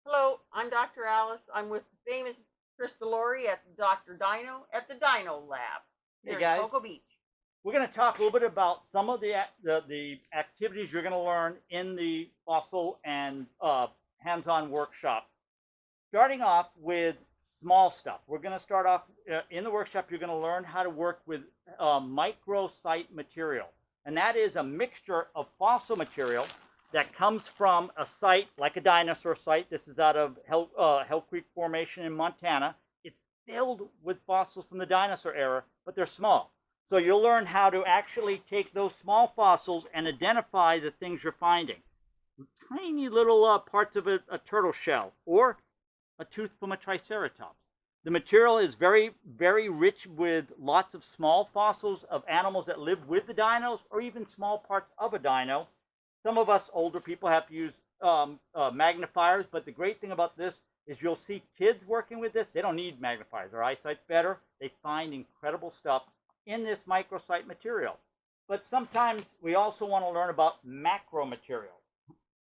Hello, I'm Dr. Alice. I'm with the famous Chris Delorey at Dr. Dino at the Dino Lab Hey here in guys, Cocoa Beach. we're going to talk a little bit about some of the activities you're going to learn in the fossil and hands-on workshop. Starting off with small stuff. We're going to start off in the workshop. You're going to learn how to work with microsite material, and that is a mixture of fossil material that comes from a site like a dinosaur site. This is out of Hell Creek Formation in Montana. It's filled with fossils from the dinosaur era, but they're small. So you'll learn how to actually take those small fossils and identify the things you're finding. Tiny little parts of a turtle shell or a tooth from a triceratops. The material is very, very rich with lots of small fossils of animals that lived with the dinos or even small parts of a dino. Some of us older people have to use magnifiers, but the great thing about this is you'll see kids working with this. They don't need magnifiers. Their eyesight's better. They find incredible stuff in this microsite material. But sometimes we also want to learn about macro material.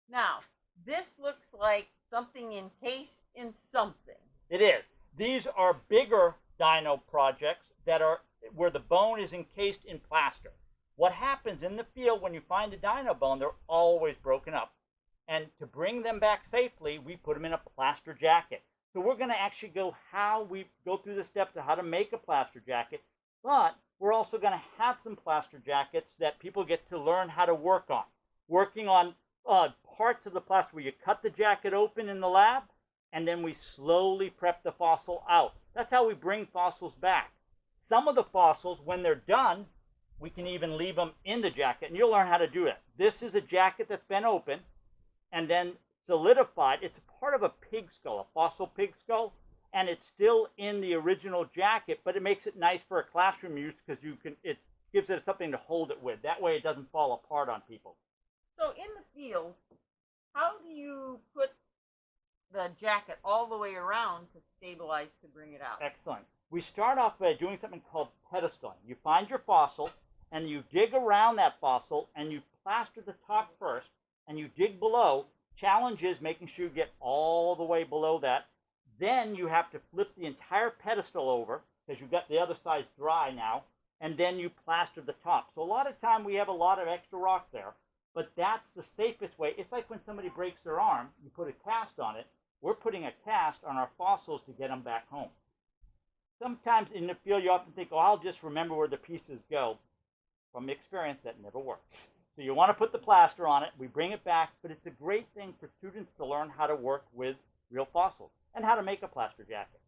Now, this looks like something encased in something. It is. These are bigger dino projects that are where the bone is encased in plaster. What happens in the field when you find a dino bone, they're always broken up. And to bring them back safely, we put them in a plaster jacket. So we're going to actually go through the steps of how to make a plaster jacket, but we're also going to have some plaster jackets that people get to learn how to work on. Working on parts of the plaster where you cut the jacket open in the lab, and then we slowly prep the fossil out. That's how we bring fossils back. Some of the fossils, when they're done, we can even leave them in the jacket, and you'll learn how to do it. This is a jacket that's been open and then solidified. It's a part of a pig skull, a fossil pig skull, and it's still in the original jacket, but it makes it nice for a classroom use because it gives it something to hold it with. That way it doesn't fall apart on people. So in the field, how do you put the jacket all the way around to stabilize to bring it out? Excellent. We start off by doing something called pedestaling. You find your fossil, and you dig around that fossil, and you plaster the top first, and you dig below. Challenge is making sure you get all the way below that. Then you have to flip the entire pedestal over, because you've got the other side dry now, and then you plaster the top. So a lot of time we have a lot of extra rock there, but that's the safest way. It's like when somebody breaks their arm, you put a cast on it. We're putting a cast on our fossils to get them back home. Sometimes in the field you often think, oh, I'll just remember where the pieces go. From experience, that never works. So you want to put the plaster on it. We bring it back, but it's a great thing for students to learn how to work with real fossils and how to make a plaster jacket.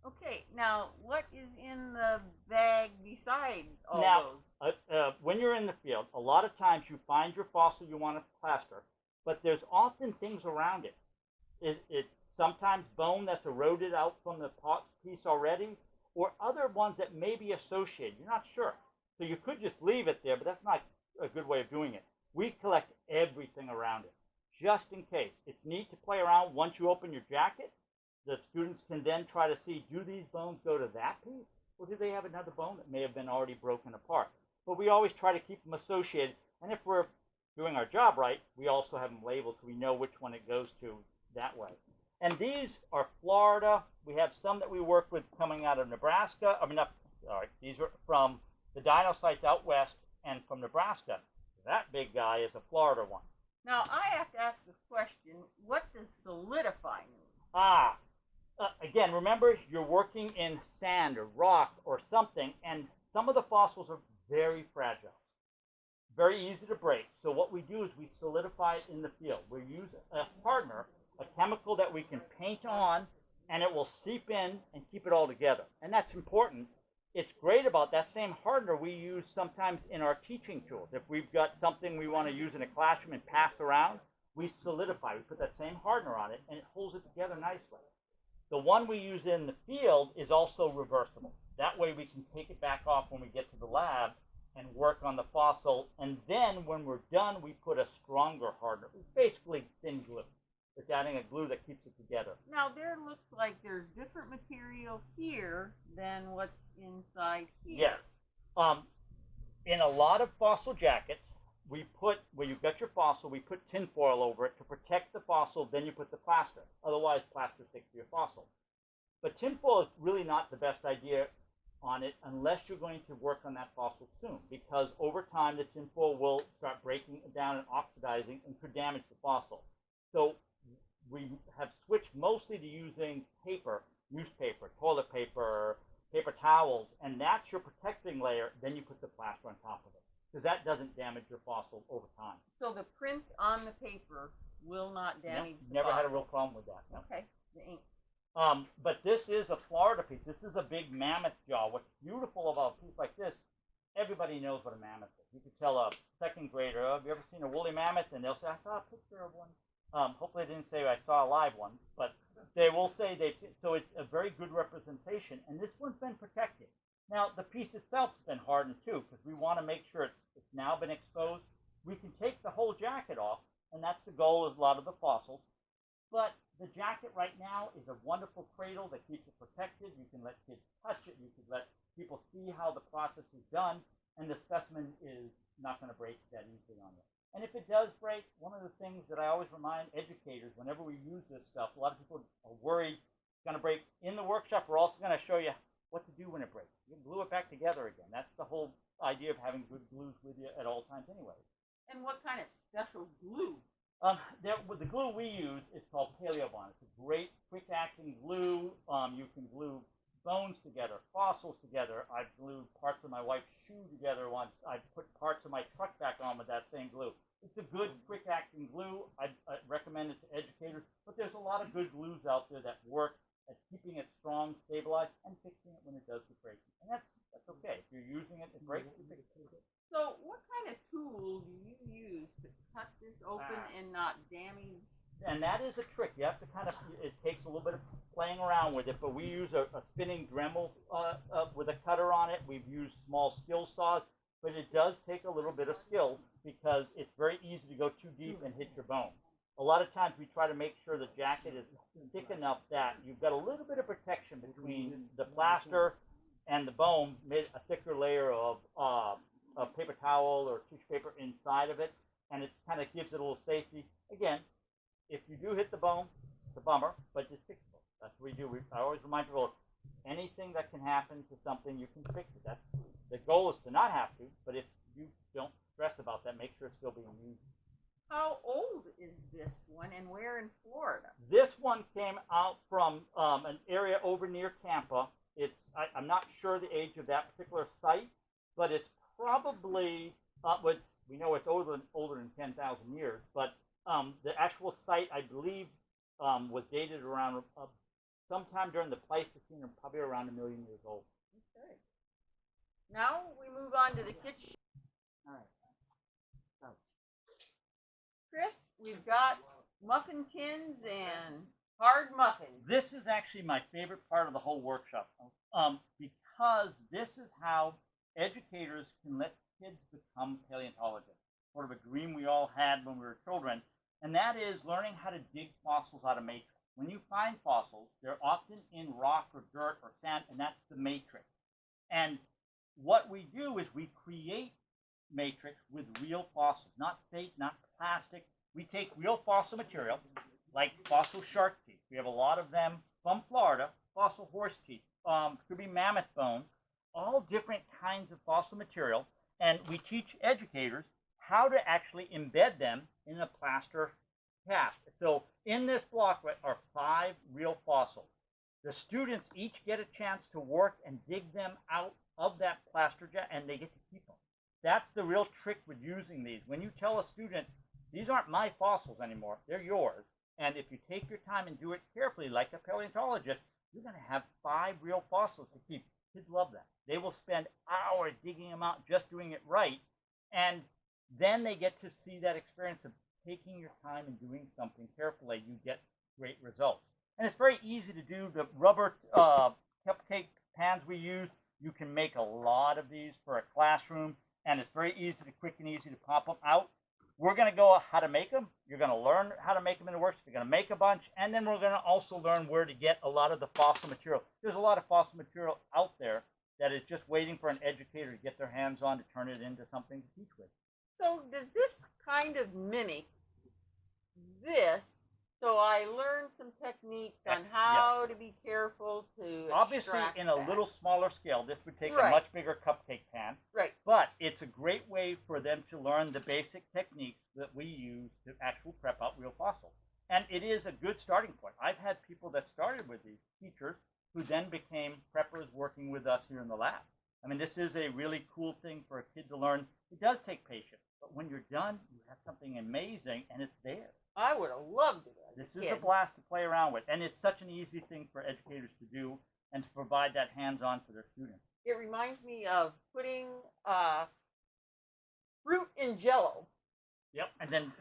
Okay, now what is in the bag besides all those? When you're in the field, a lot of times you find your fossil you want to plaster, but there's often things around it. It's sometimes bone that's eroded out from the piece already, or other ones that may be associated. You're not sure. So you could just leave it there, but that's not a good way of doing it. We collect everything around it, just in case. It's neat to play around. Once you open your jacket, the students can then try to see, do these bones go to that piece, or do they have another bone that may have been already broken apart? But we always try to keep them associated, and if we're doing our job right, we also have them labeled so we know which one it goes to that way. And these are Florida. We have some that we work with coming out of Nebraska. These are from the dino sites out west and from Nebraska. That big guy is a Florida one. Now, I have to ask the question, what does solidify mean? Again, remember, you're working in sand or rock or something, and some of the fossils are very fragile, very easy to break. So what we do is we solidify it in the field. We use a hardener, a chemical that we can paint on, and it will seep in and keep it all together. And that's important. It's great about that same hardener we use sometimes in our teaching tools. If we've got something we want to use in a classroom and pass around, we solidify. We put that same hardener on it, and it holds it together nicely. The one we use in the field is also reversible. That way we can take it back off when we get to the lab and work on the fossil. And then when we're done, we put a stronger hardener. It's basically thin glue. It's adding a glue that keeps it together. Now, there looks like there's different material here than what's inside here. Yes. In a lot of fossil jackets, we where you've got your fossil, we put tin foil over it to protect the fossil, then you put the plaster. Otherwise, plaster sticks to your fossil. But tin foil is really not the best idea on it unless you're going to work on that fossil soon, because over time the tin foil will start breaking down and oxidizing and could damage the fossil. So we have switched mostly to using paper, newspaper, toilet paper, paper towels, and that's your protecting layer. Then you put the plaster on top of it, because that doesn't damage your fossil over time. So the print on the paper will not damage the never fossil. had a real problem with that. No. Okay, the ink. But this is a Florida piece. This is a big mammoth jaw. What's beautiful about a piece like this, everybody knows what a mammoth is. You could tell a second grader, have you ever seen a woolly mammoth? And they'll say, I saw a picture of one. Hopefully they didn't say I saw a live one, but they will say so it's a very good representation, and this one's been protected. Now, the piece itself has been hardened too, because we want to make sure it's now been exposed. We can take the whole jacket off, and that's the goal of a lot of the fossils. But the jacket right now is a wonderful cradle that keeps it protected. You can let kids touch it. You can let people see how the process is done, and the specimen is not going to break that easily on you. And if it does break, one of the things that I always remind educators whenever we use this stuff, a lot of people are worried it's going to break. In the workshop, we're also going to show you what to do when it breaks. You can glue it back together again. That's the whole idea of having good glues with you at all times anyway. And what kind of special glue? The glue we use is called Paleobond. It's a great quick-acting glue. You can glue bones together, fossils together. I've glued parts of my wife's shoe together once. I've put parts of my truck back on with that same glue. It's a good, quick-acting glue. I recommend it to educators. But there's a lot of good glues out there that work at keeping it strong, stabilized, and fixing it when it does get breaking. And that's okay. If you're using it, it breaks, you fix it. So what kind of tool do you use to cut this open and not damage? And that is a trick. You have to kind of, it takes a little bit of playing around with it, but we use a spinning Dremel with a cutter on it. We've used small skill saws, but it does take a little bit of skill because it's very easy to go too deep and hit your bone. A lot of times we try to make sure the jacket is thick enough that you've got a little bit of protection between the plaster and the bone, made a thicker layer of paper towel or tissue paper inside of it, and it kind of gives it a little safety. Again, if you do hit the bone, it's a bummer, but it's fixable. That's what we do. I always remind people, anything that can happen to something, you can fix it. That's the goal, is to not have to, but if you don't stress about that, make sure it's still being used. How old is this one, and where in Florida? This one came out from an area over near Tampa. I'm not sure the age of that particular site, but it's probably, we know it's older than 10,000 years, but the actual site, I believe, was dated around sometime during the Pleistocene, and probably around 1 million years old. Okay. Now we move on to the kitchen. All right. Chris, we've got muffin tins and hard muffins. This is actually my favorite part of the whole workshop, because this is how educators can let kids become paleontologists. Sort of a dream we all had when we were children, and that is learning how to dig fossils out of matrix. When you find fossils, they're often in rock or dirt or sand, and that's the matrix. And what we do is we create matrix with real fossils, not fake, not plastic. We take real fossil material, like fossil shark teeth. We have a lot of them from Florida, fossil horse teeth, could be mammoth bone, all different kinds of fossil material, and we teach educators how to actually embed them in a plaster cast. So in this block are 5 real fossils. The students each get a chance to work and dig them out of that plaster jar, and they get to keep them. That's the real trick with using these. When you tell a student, these aren't my fossils anymore, they're yours, and if you take your time and do it carefully like a paleontologist, you're going to have 5 real fossils to keep. Kids love that. They will spend hours digging them out, just doing it right, and then they get to see that experience of taking your time and doing something carefully. You get great results. And it's very easy to do. The rubber cupcake pans we use, you can make a lot of these for a classroom, and it's very easy, quick and easy to pop them out. We're going to go how to make them. You're going to learn how to make them in the workshop. You're going to make a bunch, and then we're going to also learn where to get a lot of the fossil material. There's a lot of fossil material out there that is just waiting for an educator to get their hands on to turn it into something to teach with. So does this kind of mimic this? So I learned some techniques on how to be careful to obviously extract in a that. little smaller scale. This would take a Right. much bigger cupcake pan. Right. But it's a great way for them to learn the basic techniques that we use to actually prep out real fossils. And it is a good starting point. I've had people that started with these teachers who then became preppers working with us here in the lab. I mean, this is a really cool thing for a kid to learn. It does take patience, but when you're done, you have something amazing, and it's there. I would have loved it. This is a blast to play around with, and it's such an easy thing for educators to do and to provide that hands-on for their students. It reminds me of putting fruit in Jello. Yep, and then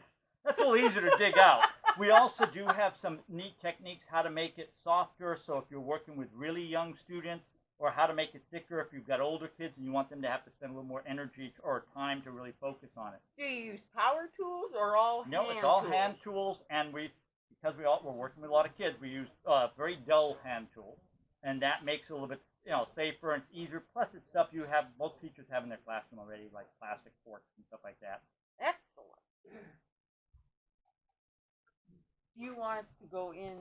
that's a little easier to dig out. We also do have some neat techniques how to make it softer, so if you're working with really young students, or how to make it thicker if you've got older kids and you want them to have to spend a little more energy or time to really focus on it. Do you use power tools or all hand tools? No, it's all hand tools, and because we're working with a lot of kids, we use very dull hand tools, and that makes it a little bit safer and it's easier. Plus, it's stuff most teachers have in their classroom already, like plastic forks and stuff like that. Excellent. Do you want us to go in